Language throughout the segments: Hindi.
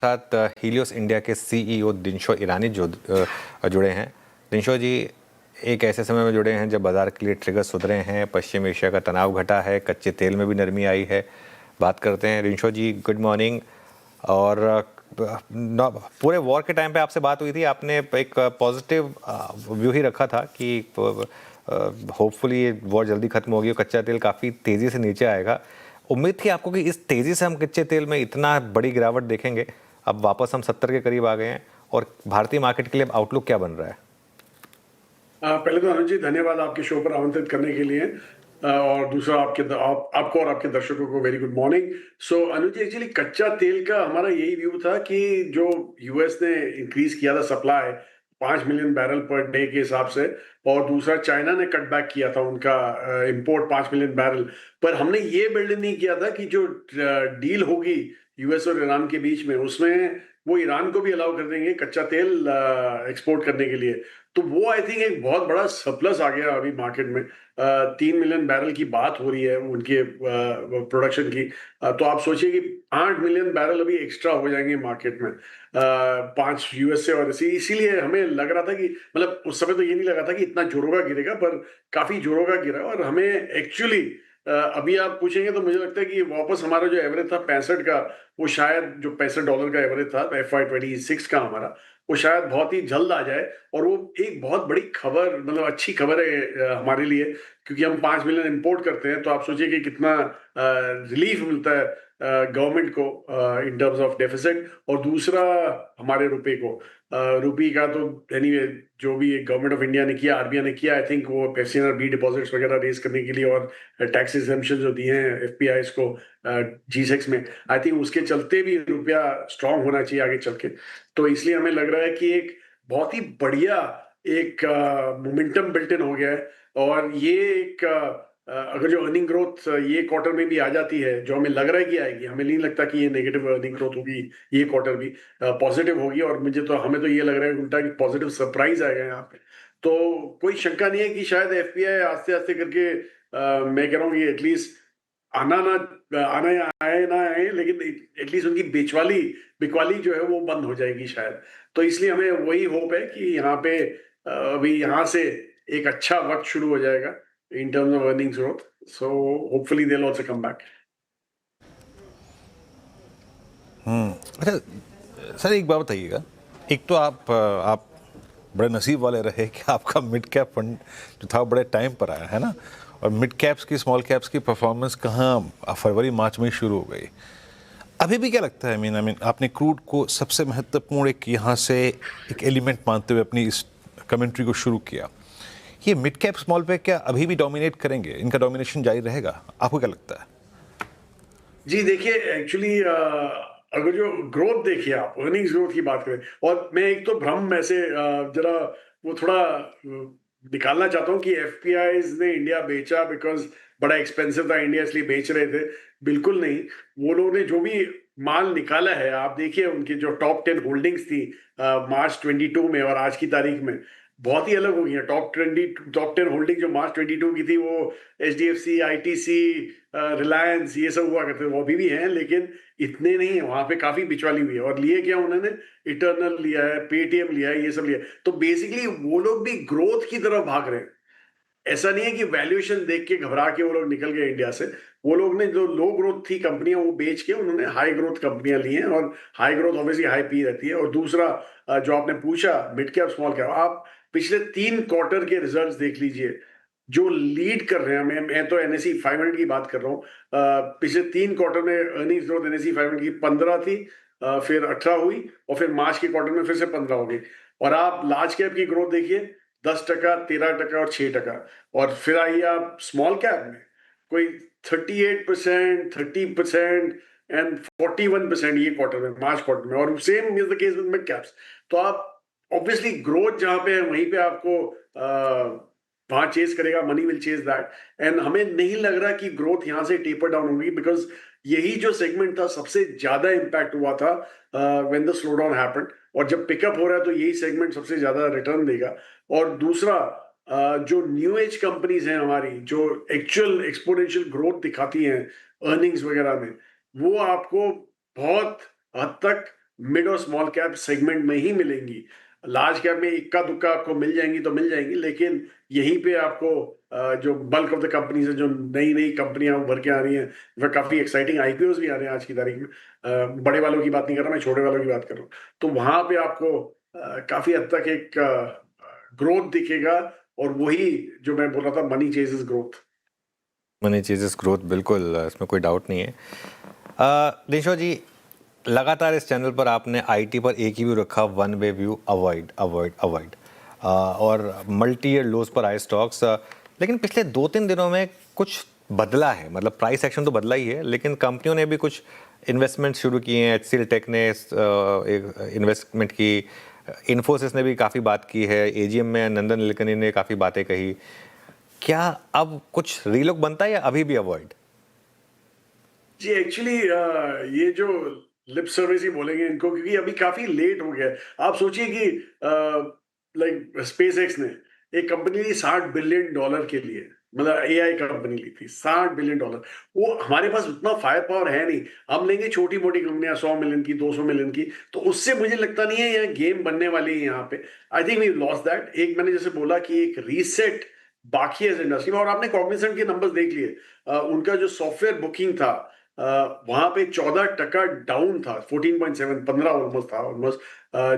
साथ हीलियोस इंडिया के सीईओ दिनशो ईरानी जुड़े हैं। दिनशो जी, एक ऐसे समय में जुड़े हैं जब बाजार के लिए ट्रिगर सुधरे हैं, पश्चिम एशिया का तनाव घटा है, कच्चे तेल में भी नरमी आई है। बात करते हैं दिनशो जी, गुड मॉर्निंग। और पूरे वॉर के टाइम पे आपसे बात हुई थी, आपने एक पॉजिटिव व्यू ही रखा था कि होपफुली ये वॉर जल्दी खत्म होगी और कच्चा तेल काफ़ी तेज़ी से नीचे आएगा। उम्मीद थी आपको कि इस तेज़ी से हम कच्चे तेल में इतना बड़ी गिरावट देखेंगे। अब वापस हम 70 के करीब आ गए हैं और भारतीय मार्केट के लिए आउटलुक क्या बन रहा है? पहले तो अनुज जी धन्यवाद आपके शो पर आमंत्रित करने के लिए। और दूसरा आपको और आपके दर्शकों को वेरी गुड मॉर्निंग। सो अनुज जी, एक्चुअली कच्चा तेल का हमारा यही व्यू था कि जो यूएस ने इंक्रीज किया था supply 5 million barrel per day के हिसाब से, और दूसरा चाइना ने कट बैक किया था उनका इंपोर्ट 5 मिलियन बैरल। पर हमने ये बिल्ड नहीं किया था कि जो डील होगी यूएस और ईरान के बीच में, उसमें वो ईरान को भी अलाउ कर देंगे कच्चा तेल एक्सपोर्ट करने के लिए। तो वो आई थिंक एक बहुत बड़ा सरप्लस आ गया अभी मार्केट में। 3 मिलियन बैरल की बात हो रही है उनके प्रोडक्शन की। तो आप सोचिए कि 8 मिलियन बैरल अभी एक्स्ट्रा हो जाएंगे मार्केट में, 5 यूएस से। और इसीलिए हमें लग रहा था कि मतलब उस समय तो ये नहीं लगा था कि इतना जोरों का गिरेगा, पर काफी जोरों का गिरा। और हमें एक्चुअली अभी आप पूछेंगे तो मुझे लगता है कि वापस हमारा जो एवरेज था 65 का, वो शायद जो $65 का एवरेज था FY26 का हमारा, वो शायद बहुत ही जल्द आ जाए। और वो एक बहुत बड़ी खबर, मतलब अच्छी खबर है हमारे लिए, क्योंकि हम 5 मिलियन इंपोर्ट करते हैं। तो आप सोचिए कि कितना रिलीफ मिलता है गवर्नमेंट को इन टर्म्स ऑफ डेफिसिट। और दूसरा हमारे रुपए को, रुपये का तो एनीवे जो भी गवर्नमेंट ऑफ इंडिया ने किया, आरबीआई ने किया, आई थिंक वो FCNR बी डिपॉजिट्स वगैरह रेज करने के लिए और टैक्स एग्जेम्पशन जो दिए हैं एफपीआई को G6 में, आई थिंक उसके चलते भी रुपया स्ट्रांग होना चाहिए आगे चल के। तो इसलिए हमें लग रहा है कि एक बहुत ही बढ़िया एक मोमेंटम बिल्ट इन हो गया है। और ये एक अगर जो अर्निंग ग्रोथ ये क्वार्टर में भी आ जाती है, जो हमें लग रहा है कि आएगी, हमें नहीं लगता कि ये नेगेटिव अर्निंग ग्रोथ होगी, ये क्वार्टर भी पॉजिटिव होगी। और हमें तो ये लग रहा है उल्टा कि पॉजिटिव सरप्राइज आएगा यहाँ पे। तो कोई शंका नहीं है कि शायद एफपीआई आस्ते आस्ते करके मैं कह रहा हूँ कि एटलीस्ट आना या आए ना आए, लेकिन एटलीस्ट उनकी बिकवाली जो है वो बंद हो जाएगी शायद। तो इसलिए हमें वही होप है कि यहाँ पे अभी यहाँ से एक अच्छा वक्त शुरू हो जाएगा in terms of earnings growth. So hopefully they will also come back. अच्छा सर, एक बात बताइएगा। एक तो आप बड़े नसीब वाले रहे कि आपका मिड कैप फंड जो था बड़े टाइम पर आया है ना, और मिड कैप्स की स्मॉल कैप्स की परफॉर्मेंस कहाँ फरवरी मार्च में ही शुरू हो गई। अभी भी क्या लगता है, आई मीन आपने क्रूड को सबसे महत्वपूर्ण एक यहाँ से एक एलिमेंट मानते हुए अपनी इस कमेंट्री को शुरू किया, ये मिड कैप स्मॉल पे क्या अभी भी डोमिनेट करेंगे? इनका डोमिनेशन जारी रहेगा? आपको क्या लगता है? जी देखिए, एक्चुअली अगर जो ग्रोथ देखिए, आप अर्निंग्स ग्रोथ की बात करें, और मैं एक तो भ्रम ऐसे जरा वो थोड़ा निकालना चाहता हूँ कि एफपीआई ने इंडिया बेचा बिकॉज बड़ा एक्सपेंसिव था इंडिया इसलिए बेच रहे थे। बिल्कुल नहीं। वो लोगों ने जो भी माल निकाला है, आप देखिए उनकी जो टॉप 10 होल्डिंग्स थी मार्च 22 में और आज की तारीख में, बहुत ही अलग हो गई है। टॉप 10 होल्डिंग जो मार्च 22 की थी, वो HDFC, ITC, रिलायंस, ये सब हुआ करते थे। वो अभी भी हैं, लेकिन इतने नहीं है। वहां पे काफी बिचवाली हुई है। और लिए क्या उन्होंने, इटर्नल लिया है, पेटीएम लिया है, ये सब लिया है। तो बेसिकली वो लोग भी ग्रोथ की तरफ भाग रहे हैं। ऐसा नहीं है कि वैल्यूएशन देख के घबरा के वो लोग निकल गए इंडिया से। वो लोग ने जो लो ग्रोथ थी कंपनियां वो बेच के उन्होंने हाई ग्रोथ कंपनियां ली हैं। और high growth obviously high P रहती है। और दूसरा जो आपने पूछा मिड कैप स्मॉल कैप, आप पिछले 3 क्वार्टर के रिजल्ट्स देख लीजिए जो लीड कर रहे हैं। मैं तो NSE 500 की बात कर रहा हूँ। पिछले 3 क्वार्टर में अर्निंग्स ग्रोथ NSE 500 की 15 थी, फिर 18 हुई, और फिर मार्च के क्वार्टर में फिर से 15 हो गई। और आप लार्ज कैप की ग्रोथ देखिए, 10%, 13% और 6%। और फिर आइए आप स्मॉल कैप में, कोई 38%, 30% एंड 41% ये क्वार्टर में, मार्च क्वार्टर में। और same is the case with mid caps. तो आप ऑब्वियसली ग्रोथ जहां पे है वहीं पे आपको वहां चेस करेगा, money will chase that. And हमें नहीं लग रहा कि ग्रोथ यहां से टेपर डाउन होगी, बिकॉज यही जो सेगमेंट था सबसे ज्यादा इंपैक्ट हुआ था when the slow down happened. और जब पिकअप हो रहा है तो यही सेगमेंट सबसे ज्यादा रिटर्न देगा। और दूसरा जो न्यू एज कंपनीज हैं हमारी, जो एक्चुअल एक्सपोनेंशियल ग्रोथ दिखाती हैं अर्निंग्स वगैरह में, वो आपको बहुत हद तक मिड और स्मॉल कैप सेगमेंट में ही मिलेंगी। लार्ज कैप में इक्का दुक्का आपको मिल जाएंगी तो मिल जाएंगी, लेकिन यहीं पे आपको जो बल्क ऑफ द कंपनीज है, जो नई नई कंपनियां उभर के आ रही हैं, वह काफी एक्साइटिंग आईपीओज भी आ रहे हैं आज की तारीख में। बड़े वालों की बात नहीं कर रहा मैं, छोटे वालों की बात कर रहा हूँ। तो वहां पे आपको काफी हद तक एक ग्रोथ दिखेगा, और वही जो मैं बोल रहा था, money ceases growth. Money ceases growth, बिल्कुल, इसमें कोई डाउट नहीं है। दिनेश जी, लगातार इस चैनल पर आपने आईटी पर एक ही व्यू रखा, one way view, avoid avoid avoid, और मल्टी ईयर लोज पर आए स्टॉक्स। लेकिन पिछले 2-3 दिनों में कुछ बदला है, मतलब प्राइस एक्शन तो बदला ही है, लेकिन कंपनियों ने भी कुछ इन्वेस्टमेंट शुरू किए हैं। एचसीएल टेक ने एक इन्वेस्टमेंट की, इन्फोसिस ने भी काफ़ी बात की है, एजीएम में नंदन नीलेकनी ने काफ़ी बातें कही। क्या अब कुछ रीलुक बनता है या अभी भी अवॉइड? जी एक्चुअली ये जो लिप सर्विस ही बोलेंगे इनको, क्योंकि अभी काफी लेट हो गया है। आप सोचिए कि लाइक स्पेस एक्स ने एक कंपनी ली $60 बिलियन के लिए, मतलब एआई कंपनी ली थी $60 बिलियन। वो हमारे पास उतना फायर पावर है नहीं। हम लेंगे छोटी मोटी कंपनियां 100 मिलियन की, 200 मिलियन की, तो उससे मुझे लगता नहीं है यह गेम बनने वाली है यहाँ पे। I think we lost that. एक मैंने जैसे बोला कि एक रीसेट बाकी है इंडस्ट्री में। और आपने कॉग्निजेंट के नंबर्स देख लिए, उनका जो सॉफ्टवेयर बुकिंग था वहां पे 14% डाउन था, 14.7, 15 ऑलमोस्ट था, ऑलमोस्ट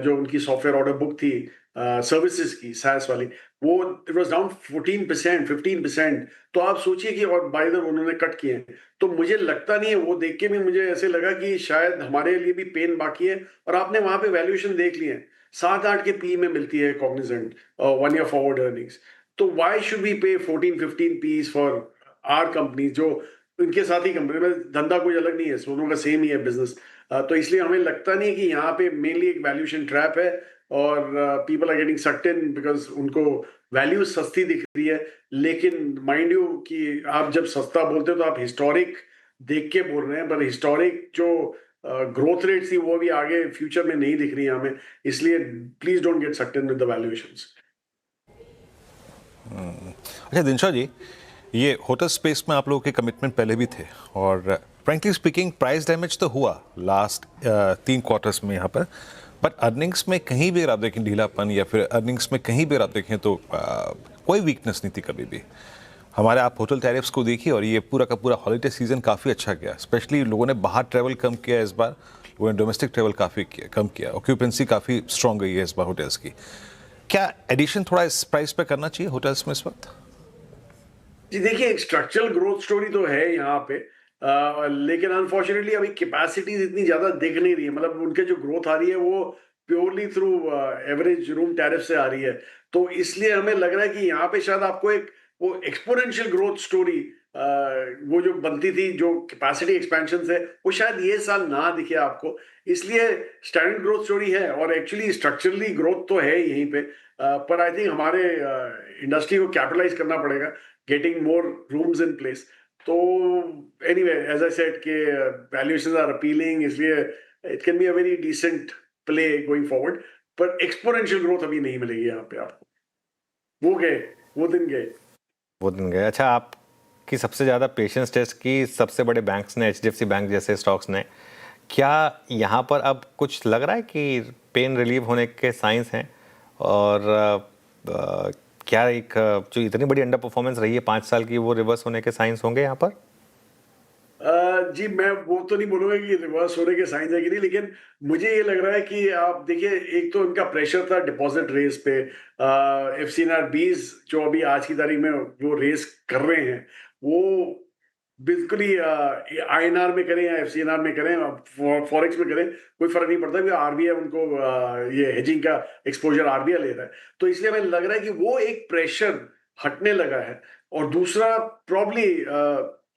जो उनकी सॉफ्टवेयर ऑर्डर बुक थी सर्विसेज की, SaaS वाली, वो इट वाज डाउन 14%, 15%। तो आप सोचिए कि, और बाय द वे उन्होंने कट किए हैं। तो मुझे लगता नहीं है, वो देख के भी मुझे ऐसे लगा कि शायद हमारे लिए भी पेन बाकी है। और आपने वहां पे वैल्यूएशन देख लिए हैं, 7-8 के पी में मिलती है कॉग्निजेंट, 1 ईयर फॉरवर्ड अर्निंग्स। तो व्हाई शुड वी पे 14-15 पीस फॉर आर कंपनी, जो इनके साथ ही कंपनी में धंधा कोई अलग नहीं है, दोनों का सेम ही है बिजनेस। तो इसलिए हमें लगता नहीं है कि यहाँ पे मेनली एक वैल्यूएशन ट्रैप है, और people are getting sucked in because उनको वैल्यू सस्ती दिख रही है। लेकिन माइंड यू कि आप जब सस्ता बोलते हो तो आप हिस्टोरिक देख के बोल रहे हैं, पर हिस्टोरिक जो ग्रोथ रेट थी वो भी आगे फ्यूचर में नहीं दिख रही है हमें। इसलिए please don't get sucked in with the valuations. अच्छा दिनशा जी, ये होटल स्पेस में आप लोगों के कमिटमेंट पहले भी थे, और फ्रेंकली स्पीकिंग प्राइस डैमेज तो हुआ लास्ट 3 क्वार्टर्स में यहाँ पर, बट अर्निंग्स में कहीं भी अगर आप देखें ढीलापन, या फिर अर्निंग्स में कहीं भी अगर आप देखें तो कोई वीकनेस नहीं थी कभी भी। हमारे आप होटल टैरिफ्स को देखिए, और ये पूरा का पूरा हॉलीडे सीजन काफ़ी अच्छा गया। स्पेशली लोगों ने बाहर ट्रैवल कम किया इस बार, लोगों ने डोमेस्टिक ट्रैवल काफ़ी कम किया। ऑक्यूपेंसी काफ़ी स्ट्रॉन्ग गई है इस बार होटल्स की। क्या एडिशन थोड़ा इस प्राइस पे करना चाहिए होटल्स में इस वक्त? जी देखिए, एक स्ट्रक्चरल ग्रोथ स्टोरी तो है यहाँ पे, लेकिन अनफॉर्चुनेटली अभी कैपेसिटीज इतनी ज्यादा दिख नहीं रही है। मतलब उनके जो ग्रोथ आ रही है वो purely through average room tariff से आ रही है। तो इसलिए हमें लग रहा है कि यहाँ पे शायद आपको एक वो एक्सपोनेंशियल ग्रोथ स्टोरी वो जो बनती थी, जो कैपेसिटी एक्सपेंशन से, वो शायद ये साल ना दिखे आपको। इसलिए स्टैंडर्ड ग्रोथ स्टोरी है, और एक्चुअली स्ट्रक्चरली ग्रोथ तो है यहीं पे। पर आई थिंक हमारे इंडस्ट्री को कैपिटलाइज करना पड़ेगा, getting more rooms in place. तो anyway, as I said कि valuations are appealing, इसलिए it can be a very decent play going forward. पर exponential growth अभी नहीं मिलेगी यहाँ पे आपको। वो गए, वो दिन गए। वो दिन गए। अच्छा, आपकी सबसे ज़्यादा पेशेंस टेस्ट की सबसे बड़े बैंक्स ने, एचडीएफसी बैंक जैसे स्टॉक्स ने, क्या यहाँ पर अब कुछ लग रहा है कि पेन रिलीव होने के साइंस हैं? और क्या एक जो इतनी बड़ी अंडर परफॉर्मेंस रही है 5 साल की, वो रिवर्स होने के साइंस होंगे यहाँ पर? जी मैं वो तो नहीं बोलूंगा कि रिवर्स होने के साइंस है कि नहीं, लेकिन मुझे ये लग रहा है कि आप देखिए, एक तो इनका प्रेशर था डिपॉजिट रेस पे। एफसीएनआर 20 जो अभी आज की तारीख में वो रेस कर रहे हैं, वो बिल्कुल ही आईएनआर में करें या एफसीएनआर में करें, फॉरेक्स में करें, कोई फर्क नहीं पड़ता, क्योंकि आरबीआई उनको ये हेजिंग का एक्सपोजर आरबीआई ले रहा है। तो इसलिए हमें लग रहा है कि वो एक प्रेशर हटने लगा है। और दूसरा प्रॉब्ली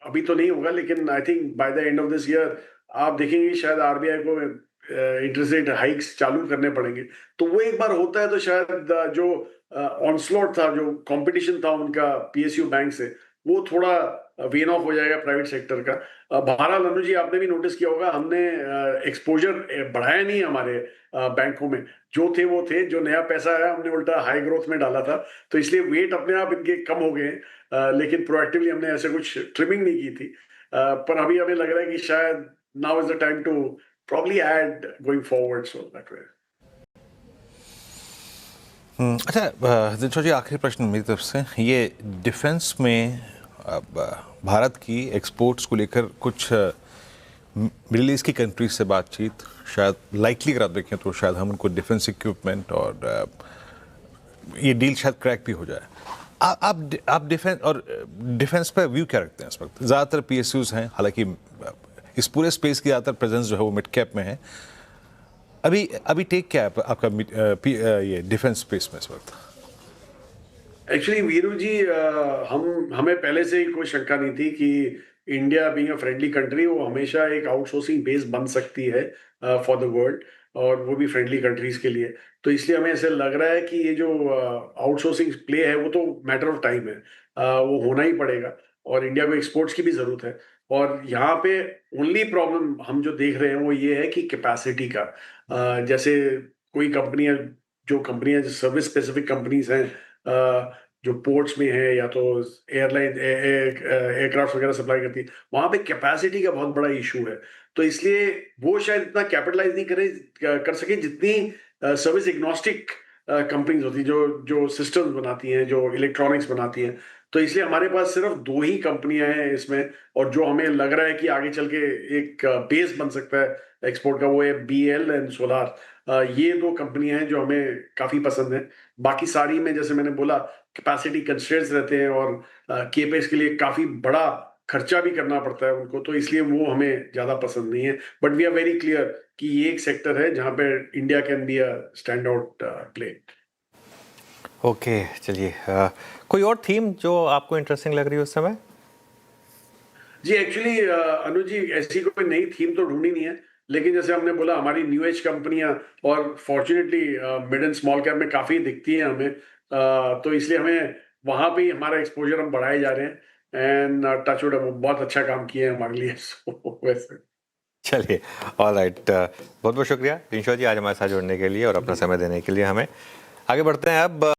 अभी तो नहीं होगा, लेकिन I think by the end of this year आप देखेंगे कि शायद आरबीआई को इंटरेस्ट रेट हाइक्स चालू करने पड़ेंगे। तो वो एक बार होता है तो शायद जो ऑनस्लॉट था, जो कंपटीशन था उनका पीएसयू बैंक से, वो थोड़ा वेन ऑफ हो जाएगा प्राइवेट सेक्टर का। बहरहाल अनु जी, आपने भी नोटिस किया होगा, हमने एक्सपोजर बढ़ाया नहीं हमारे बैंकों में। जो थे वो थे, जो नया पैसा आया हमने उल्टा हाई ग्रोथ में डाला था। तो इसलिए वेट अपने आप इनके कम हो गए हैं, लेकिन प्रोएक्टिवली हमने ऐसे कुछ ट्रिमिंग नहीं की थी। पर अभी हमें लग रहा है कि शायद now is the time to probably add going forward, so that way. अच्छा दिनशो जी, आखिरी प्रश्न मेरी तरफ से, ये डिफेंस में अब भारत की एक्सपोर्ट्स को लेकर कुछ मिडिल ईस्ट की कंट्रीज से बातचीत, शायद लाइकली अगर आप देखें तो शायद हम उनको डिफेंस इक्विपमेंट और ये डील शायद क्रैक भी हो जाए। आप डिफेंस पर व्यू क्या रखते हैं इस वक्त? ज़्यादातर PSUs हैं, हालांकि इस पूरे स्पेस की ज़्यादातर प्रेजेंस जो है वो मिड कैप में है। अभी टेक क्या है आपका ये डिफेंस स्पेस में इस वक्त? एक्चुअली वीरू जी, हमें पहले से ही कोई शंका नहीं थी कि India being a friendly country वो हमेशा एक आउटसोर्सिंग बेस बन सकती है फॉर द वर्ल्ड, और वो भी फ्रेंडली कंट्रीज के लिए। तो इसलिए हमें ऐसे लग रहा है कि ये जो आउटसोर्सिंग प्ले है वो तो मैटर ऑफ टाइम है, वो होना ही पड़ेगा, और इंडिया को एक्सपोर्ट्स की भी जरूरत है। और यहाँ पे ओनली प्रॉब्लम हम जो देख रहे हैं वो ये है कि कैपेसिटी का, जैसे कोई कंपनियां जो सर्विस स्पेसिफिक कंपनीज हैं, जो पोर्ट्स में है या तो एयरलाइन एयरक्राफ्ट वगैरह सप्लाई करती है, वहां पे कैपेसिटी का बहुत बड़ा इशू है। तो इसलिए वो शायद इतना कैपिटलाइज नहीं कर सके जितनी सर्विस एग्नोस्टिक कंपनीज होती हैं, जो सिस्टम्स बनाती हैं, जो इलेक्ट्रॉनिक्स बनाती हैं। तो इसलिए हमारे पास सिर्फ 2 ही कंपनियां हैं इसमें, और जो हमें लग रहा है कि आगे चल के एक बेस बन सकता है एक्सपोर्ट का, वो है BL एंड सोलार। ये 2 कंपनियां हैं जो हमें काफी पसंद है। बाकी सारी में जैसे मैंने बोला कैपेसिटी कंस्ट्रेंट्स रहते हैं, और केपेक्स के लिए काफी बड़ा खर्चा भी करना पड़ता है उनको, तो इसलिए वो हमें ज्यादा पसंद नहीं है। But we are very clear कि ये एक सेक्टर है जहां पे India can be a stand out play. Okay, चलिए, कोई और थीम जो आपको इंटरेस्टिंग लग रही है उस समय? जी एक्चुअली अनुज जी, ऐसी कोई नई थीम तो ढूंढी नहीं है, लेकिन जैसे हमने बोला हमारी न्यू एज कंपनियां और fortunately mid and small cap में काफी दिखती हैं हमें, तो इसलिए हमें वहां पे ही हमारा एक्सपोजर हम बढ़ाए जा रहे हैं। एंड टचवुड बहुत अच्छा काम किए हैं हमारे लिए। So, वैसे चलिए, ऑल राइट, बहुत बहुत शुक्रिया दिनशो जी आज हमारे साथ जुड़ने के लिए और अपना समय देने के लिए हमें। आगे बढ़ते हैं अब।